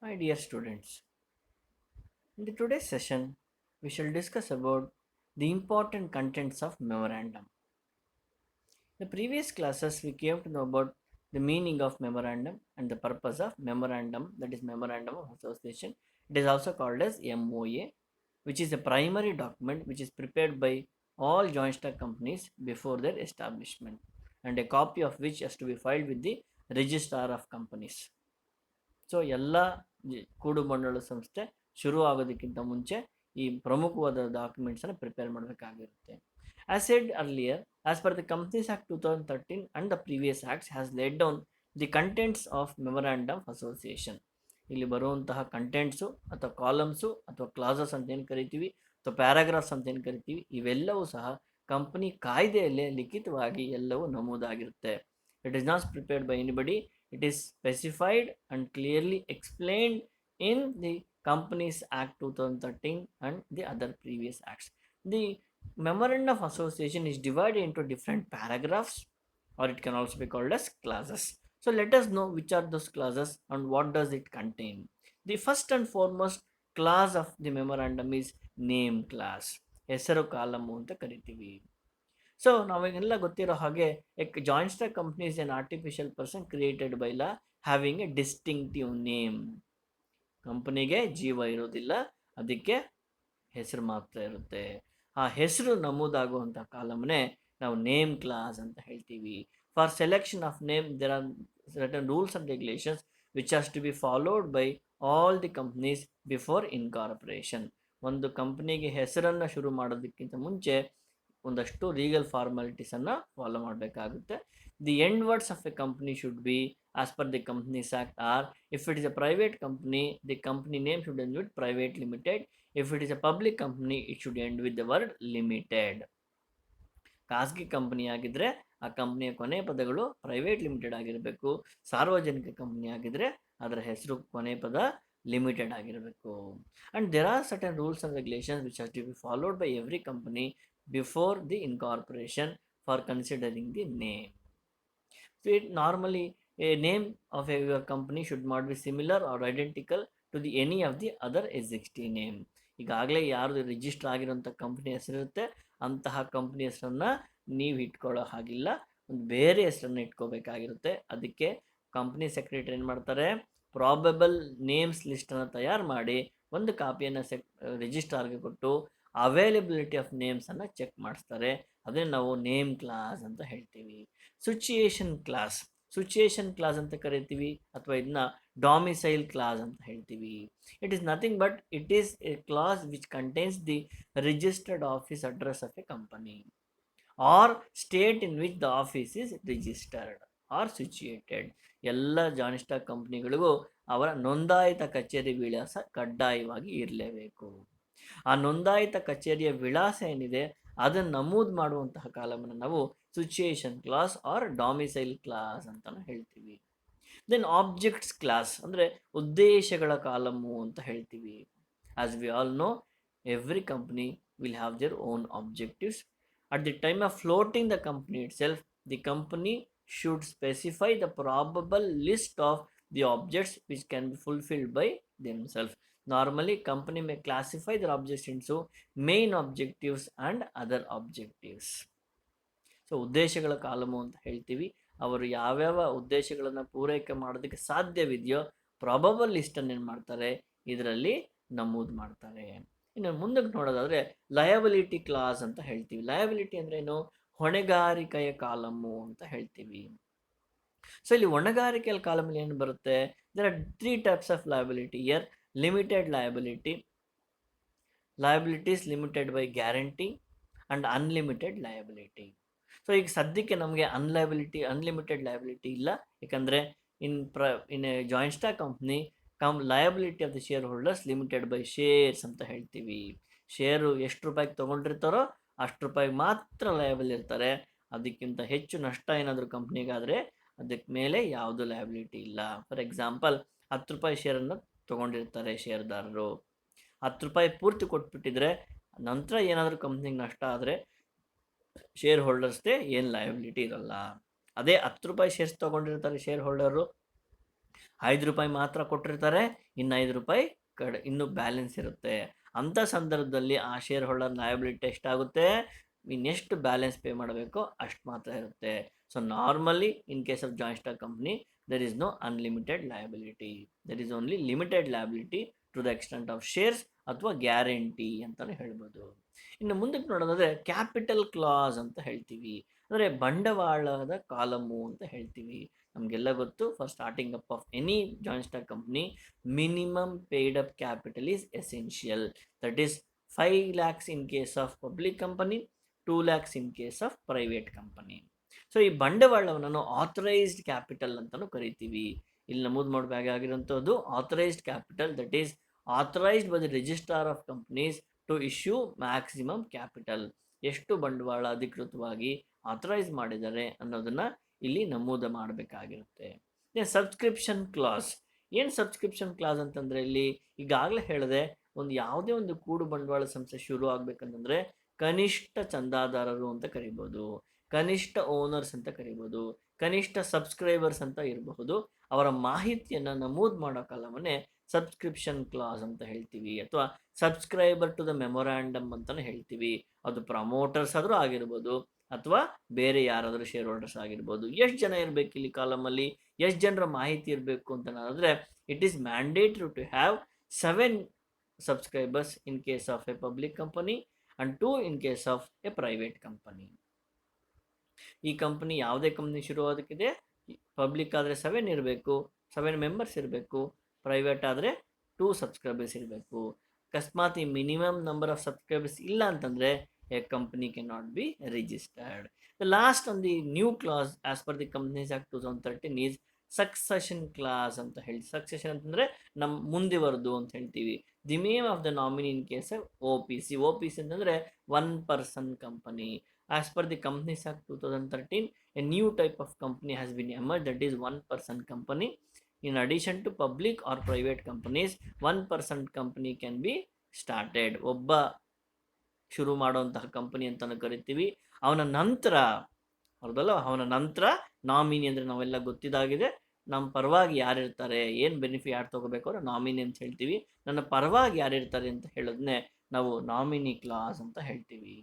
My dear students, in the today's session, we shall discuss about the important contents of memorandum. In the previous classes, we came to know about the meaning of memorandum and the purpose of memorandum, that is memorandum of association. It is also called as MOA, which is a primary document which is prepared by all joint stock companies before their establishment, and a copy of which has to be filed with the registrar of companies. So ಎಲ್ಲ ಕೂಡು ಬಂಡವಾಳ ಸಂಸ್ಥೆ ಶುರು ಆಗೋದಕ್ಕಿಂತ ಮುಂಚೆ ಈ ಪ್ರಮುಖವಾದ ಡಾಕ್ಯುಮೆಂಟ್ಸನ್ನು ಪ್ರಿಪೇರ್ ಮಾಡಬೇಕಾಗಿರುತ್ತೆ. As said earlier, as per the companies act 2013 and the previous acts has laid down the contents of memorandum of association. ಇಲ್ಲಿ ಬರುವಂತಹ ಕಂಟೆಂಟ್ಸು ಅಥವಾ ಕಾಲಮ್ಸು ಅಥವಾ ಕ್ಲಾಸಸ್ ಅಂತ ಏನು ಕರಿತೀವಿ ಅಥವಾ ಪ್ಯಾರಾಗ್ರಾಫ್ಸ್ ಅಂತ ಏನು ಕರಿತೀವಿ, ಇವೆಲ್ಲವೂ ಸಹ ಕಂಪನಿ ಕಾಯ್ದೆಯಲ್ಲೇ ಲಿಖಿತವಾಗಿ ಎಲ್ಲವೂ ನಮೂದಾಗಿರುತ್ತೆ. It is not prepared by anybody. It is specified and clearly explained in the Companies Act 2013 and the other previous acts. The Memorandum of Association is divided into different paragraphs, or it can also be called as clauses. So let us know which are those clauses and what does it contain. The first and foremost clause of the memorandum is name clause. ಹೆಸರು column ಅಂತ ಕರಿತೀವಿ. So ನಾವಾಗೆಲ್ಲ ಗೊತ್ತಿರೋ ಹಾಗೆ joint stock company is N artificial person created by law having A distinctive name. ಕಂಪನಿಗೆ ಜೀವ ಇರೋದಿಲ್ಲ, ಅದಕ್ಕೆ ಹೆಸರು ಮಾತ್ರ ಇರುತ್ತೆ. ಆ ಹೆಸರು ನಮೂದಾಗುವಂಥ ಕಾಲಮ್ನೇ ನಾವು ನೇಮ್ ಕ್ಲಾಸ್ ಅಂತ ಹೇಳ್ತೀವಿ. For selection of name there are certain rules and regulations which has to be followed by all the companies before incorporation. ಒಂದು ಕಂಪ್ನಿಗೆ ಹೆಸರನ್ನು ಶುರು ಮಾಡೋದಕ್ಕಿಂತ ಮುಂಚೆ ಒಂದಷ್ಟು ಲೀಗಲ್ ಫಾರ್ಮಾಲಿಟೀಸನ್ನು ಫಾಲೋ ಮಾಡಬೇಕಾಗುತ್ತೆ. The end words of a company should be as per the companies act are: if it is a private company, the company name should end with private limited. If it is a public company, it should end with the word limited. ಖಾಸಗಿ company ಆಗಿದ್ರೆ ಆ ಕಂಪ್ನಿಯ ಕೊನೆ ಪದಗಳು private limited ಆಗಿರಬೇಕು. ಸಾರ್ವಜನಿಕ company ಆಗಿದ್ರೆ ಅದರ ಹೆಸರು ಕೊನೆ ಪದ ಲಿಮಿಟೆಡ್ ಆಗಿರಬೇಕು. And there are certain rules and regulations which has to be followed by every company before the incorporation for considering the name. So it normally a name of your company should not be similar or identical to the any of the other existing name. ಈಗಾಗಲೇ ಯಾರು register ಆಗಿರೋಂಥ company ಹೆಸರಿರುತ್ತೆ ಅಂತಹ company ಹೆಸರನ್ನು ನೀವು ಇಟ್ಕೊಳ್ಳೋ ಹಾಗಿಲ್ಲ, ಒಂದು ಬೇರೆ ಹೆಸರನ್ನು ಇಟ್ಕೋಬೇಕಾಗಿರುತ್ತೆ. ಅದಕ್ಕೆ ಕಂಪ್ನಿ ಸೆಕ್ರೆಟರಿ ಏನು ಮಾಡ್ತಾರೆ, ಪ್ರಾಬಬಲ್ ನೇಮ್ಸ್ ಲಿಸ್ಟನ್ನು ತಯಾರು ಮಾಡಿ ಒಂದು ಕಾಪಿಯನ್ನು ರಿಜಿಸ್ಟ್ರಾರ್ಗೆ ಕೊಟ್ಟು ಅವೈಲಬಿಲಿಟಿ ಆಫ್ ನೇಮ್ಸನ್ನು ಚೆಕ್ ಮಾಡಿಸ್ತಾರೆ. ಅದನ್ನು ನಾವು ನೇಮ್ ಕ್ಲಾಸ್ ಅಂತ ಹೇಳ್ತೀವಿ. ಸಿಚುಯೇಷನ್ ಕ್ಲಾಸ್ ಅಂತ ಕರಿತೀವಿ, ಅಥವಾ ಇದನ್ನ ಡಾಮಿಸೈಲ್ ಕ್ಲಾಸ್ ಅಂತ ಹೇಳ್ತೀವಿ. It is nothing but it is a clause which contains the registered office address of a company or state in which the office is registered or situated. ಎಲ್ಲ joint stock ಕಂಪ್ನಿಗಳಿಗೂ ಅವರ ನೋಂದಾಯಿತ ಕಚೇರಿ ವಿಳಾಸ ಕಡ್ಡಾಯವಾಗಿ ಇರಲೇಬೇಕು. ಆ ನೋಂದಾಯಿತ ಕಚೇರಿಯ ವಿಳಾಸ ಏನಿದೆ ಅದನ್ನು ನಮೂದು ಮಾಡುವಂತಹ ಕಾಲಮನ್ನು ನಾವು situation class R domicile clause ಅಂತ ಹೇಳ್ತೀವಿ. ದೆನ್ ಆಬ್ಜೆಕ್ಟ್ಸ್ ಕ್ಲಾಸ್ ಅಂದರೆ ಉದ್ದೇಶಗಳ ಕಾಲಮು ಅಂತ ಹೇಳ್ತೀವಿ. As we all know, every company will have their own objectives. At the time of floating the company it self, the company should specify the probable list of the objects which can be fulfilled by themselves. Normally, company may classify their objects into main objectives and other objectives. So ಉದ್ದೇಶಗಳ column ಅಂತ ಹೇಳ್ತೀವಿ. ಅವರು ಯಾವ್ಯಾವ ಉದ್ದೇಶಗಳನ್ನು ಪೂರೈಕೆ ಮಾಡೋದಕ್ಕೆ ಸಾಧ್ಯವಿದೆಯೋ probable ಲಿಸ್ಟನ್ನು ಏನು ಮಾಡ್ತಾರೆ, ಇದರಲ್ಲಿ ನಮೂದು ಮಾಡ್ತಾರೆ. ಇನ್ನು ಮುಂದಕ್ಕೆ ನೋಡೋದಾದರೆ ಲಯಬಿಲಿಟಿ ಕ್ಲಾಸ್ ಅಂತ ಹೇಳ್ತೀವಿ. ಲಯಬಿಲಿಟಿ ಅಂದ್ರೆ ಏನು, ಹೊಣೆಗಾರಿಕೆಯ ಕಾಲಮು ಅಂತ ಹೇಳ್ತೀವಿ. ಸೊ ಇಲ್ಲಿ ಹೊಣೆಗಾರಿಕೆಯ ಕಾಲಮಲ್ಲಿ ಏನು ಬರುತ್ತೆ, there are 3 types of liability here: limited liability, liabilities limited by guarantee and unlimited liability. So ಈಗ ಸದ್ಯಕ್ಕೆ ನಮಗೆ ಅನ್ಲಿಮಿಟೆಡ್ ಲಯಬಿಲಿಟಿ ಇಲ್ಲ, ಯಾಕಂದರೆ in a joint stock company liability of the shareholders limited by shares ಅಂತ ಹೇಳ್ತೀವಿ. Share ಎಷ್ಟು ರೂಪಾಯಿಗೆ ತೊಗೊಂಡಿರ್ತಾರೋ ಅಷ್ಟು ರೂಪಾಯಿಗೆ ಮಾತ್ರ ಲಯಬಲ್ ಇರ್ತಾರೆ. ಅದಕ್ಕಿಂತ ಹೆಚ್ಚು ನಷ್ಟ ಏನಾದರೂ ಕಂಪ್ನಿಗಾದರೆ ಅದಕ್ಕೆ ಮೇಲೆ ಯಾವುದು ಲಯಬಿಲಿಟಿ ಇಲ್ಲ. ಫಾರ್ ಎಕ್ಸಾಂಪಲ್, 10 ರೂಪಾಯಿ ಶೇರನ್ನು ತೊಗೊಂಡಿರ್ತಾರೆ ಶೇರ್ದಾರರು, 10 ರೂಪಾಯಿ ಪೂರ್ತಿ ಕೊಟ್ಬಿಟ್ಟಿದ್ರೆ ನಂತರ ಏನಾದರೂ ಕಂಪ್ನಿಗೆ ನಷ್ಟ ಆದರೆ ಶೇರ್ ಹೋಲ್ಡರ್ಸ್ಗೆ ಏನು ಲಯಬಿಲಿಟಿ ಇರಲ್ಲ. ಅದೇ 10 ರೂಪಾಯಿ ಶೇರ್ಸ್ ತೊಗೊಂಡಿರ್ತಾರೆ ಶೇರ್ ಹೋಲ್ಡರು, ₹5 ಮಾತ್ರ ಕೊಟ್ಟಿರ್ತಾರೆ, ಇನ್ನು ₹5 ಇನ್ನೂ ಬ್ಯಾಲೆನ್ಸ್ ಇರುತ್ತೆ. ಅಂಥ ಸಂದರ್ಭದಲ್ಲಿ ಆ ಶೇರ್ ಹೋಲ್ಡರ್ ಲಯಬಿಲಿಟಿ ಎಷ್ಟಾಗುತ್ತೆ, ಇನ್ನೆಷ್ಟು ಬ್ಯಾಲೆನ್ಸ್ ಪೇ ಮಾಡಬೇಕೋ ಅಷ್ಟು ಮಾತ್ರ ಇರುತ್ತೆ. So normally in case of joint stock company there is no unlimited liability, there is only limited liability to the extent of shares ಅಥವಾ ಗ್ಯಾರಂಟಿ ಅಂತಲೇ ಹೇಳ್ಬೋದು. ಇನ್ನು ಮುಂದಕ್ಕೆ ನೋಡೋದಾದ್ರೆ ಕ್ಯಾಪಿಟಲ್ ಕ್ಲಾಸ್ ಅಂತ ಹೇಳ್ತೀವಿ, ಅಂದರೆ ಬಂಡವಾಳದ ಕಾಲಮು ಅಂತ ಹೇಳ್ತೀವಿ. ನಮಗೆಲ್ಲ ಗೊತ್ತು, for starting up of any joint stock company minimum paid up capital is essential. That is 5 lakhs in case of public company, 2 lakhs in case of private company. So ಈ ಬಂಡವಾಳವನ್ನು ಆಥರೈಸ್ಡ್ ಕ್ಯಾಪಿಟಲ್ ಅಂತಲೂ ಕರಿತೀವಿ. ಇಲ್ಲಿ ನಮೂದು ಮಾಡಬೇಕಾಗಿರುವಂಥದ್ದು authorised capital, that is authorised by the registrar of companies to issue maximum capital. ಎಷ್ಟು ಬಂಡವಾಳ ಅಧಿಕೃತವಾಗಿ ಆಥರೈಸ್ ಮಾಡಿದ್ದಾರೆ ಅನ್ನೋದನ್ನು ಇಲ್ಲಿ ನಮೂದು ಮಾಡಬೇಕಾಗಿರುತ್ತೆ. Subscription clause. ಏನು ಸಬ್ಸ್ಕ್ರಿಪ್ಷನ್ ಕ್ಲಾಸ್ ಅಂತಂದರೆ, ಇಲ್ಲಿ ಈಗಾಗಲೇ ಹೇಳಿದೆ, ಯಾವುದೇ ಒಂದು ಕೂಡು ಬಂಡವಾಳ ಸಂಸ್ಥೆ ಶುರು ಆಗಬೇಕಂತಂದರೆ ಕನಿಷ್ಠ ಚಂದಾದಾರರು ಅಂತ ಕರಿಬೋದು, ಕನಿಷ್ಠ ಓನರ್ಸ್ ಅಂತ ಕರಿಬೋದು, ಕನಿಷ್ಠ ಸಬ್ಸ್ಕ್ರೈಬರ್ಸ್ ಅಂತ ಇರಬಹುದು. ಅವರ ಮಾಹಿತಿಯನ್ನು ನಮೂದು ಮಾಡೋ ಕಾಲವನ್ನೇ ಸಬ್ಸ್ಕ್ರಿಪ್ಷನ್ ಕ್ಲಾಸ್ ಅಂತ ಹೇಳ್ತೀವಿ, ಅಥವಾ ಸಬ್ಸ್ಕ್ರೈಬರ್ ಟು ದ ಮೆಮೊರಾಂಡಮ್ ಅಂತಲೇ ಹೇಳ್ತೀವಿ. ಅದು ಪ್ರಮೋಟರ್ಸ್ ಆದರೂ ಆಗಿರ್ಬೋದು ಅಥವಾ ಬೇರೆ ಯಾರಾದರೂ ಶೇರ್ ಹೋಲ್ಡರ್ಸ್ ಆಗಿರ್ಬೋದು. ಎಷ್ಟು ಜನ ಇರಬೇಕು ಇಲ್ಲಿ ಕಾಲಮಲ್ಲಿ, ಎಷ್ಟು ಜನರ ಮಾಹಿತಿ ಇರಬೇಕು ಅಂತ ಹೇಳಿದ್ರೆ, it is mandatory to have 7 subscribers in case of a public company and 2 in case of a private company. ಈ ಕಂಪನಿ ಯಾವುದೇ ಕಂಪ್ನಿ ಶುರು ಆಗೋದಕ್ಕಿದೆ, ಪಬ್ಲಿಕ್ ಆದರೆ 7 ಇರಬೇಕು, 7 ಮೆಂಬರ್ಸ್ ಇರಬೇಕು, ಪ್ರೈವೇಟ್ ಆದರೆ 2 ಸಬ್ಸ್ಕ್ರೈಬರ್ಸ್ ಇರಬೇಕು. ಅಕಸ್ಮಾತ್ ಈ ಮಿನಿಮಮ್ ನಂಬರ್ ಆಫ್ ಸಬ್ಸ್ಕ್ರೈಬರ್ಸ್ ಇಲ್ಲ ಅಂತಂದರೆ A company can not be registered. The last on the new class as per the companies act 2013 is succession class ಅಂತ ಹೇಳಿ. ಸಕ್ಸೆಷನ್ ಅಂತಂದರೆ ನಮ್ಮ ಮುಂದುವರೆದು ಅಂತ ಹೇಳ್ತೀವಿ. The name of the nominee in case OPC. OPC ಅಂತಂದರೆ 1 person company. As per the Companies Act 2013, a new type of company has been emerged, that is 1 person company. In addition to public or private companies, 1 person company can be started. ಒಬ್ಬ ಶುರು ಮಾಡುವಂತಹ company ಅಂತಲೂ ಕರಿತೀವಿ. ಅವನ ನಂತರ nominee ಅಂದರೆ ನಾವೆಲ್ಲ ಗೊತ್ತಿದ್ದಾಗಿದೆ, ನಮ್ಮ ಪರವಾಗಿ ಯಾರಿರ್ತಾರೆ, ಏನು ಬೆನಿಫಿಟ್ ಯಾರು ತೊಗೋಬೇಕು ಅನ್ನೋ ನಾಮಿನಿ ಅಂತ ಹೇಳ್ತೀವಿ. ನನ್ನ ಪರವಾಗಿ ಯಾರಿರ್ತಾರೆ ಅಂತ ಹೇಳೋದನ್ನೇ ನಾವು ನಾಮಿನಿ ಕ್ಲಾಸ್ ಅಂತ ಹೇಳ್ತೀವಿ.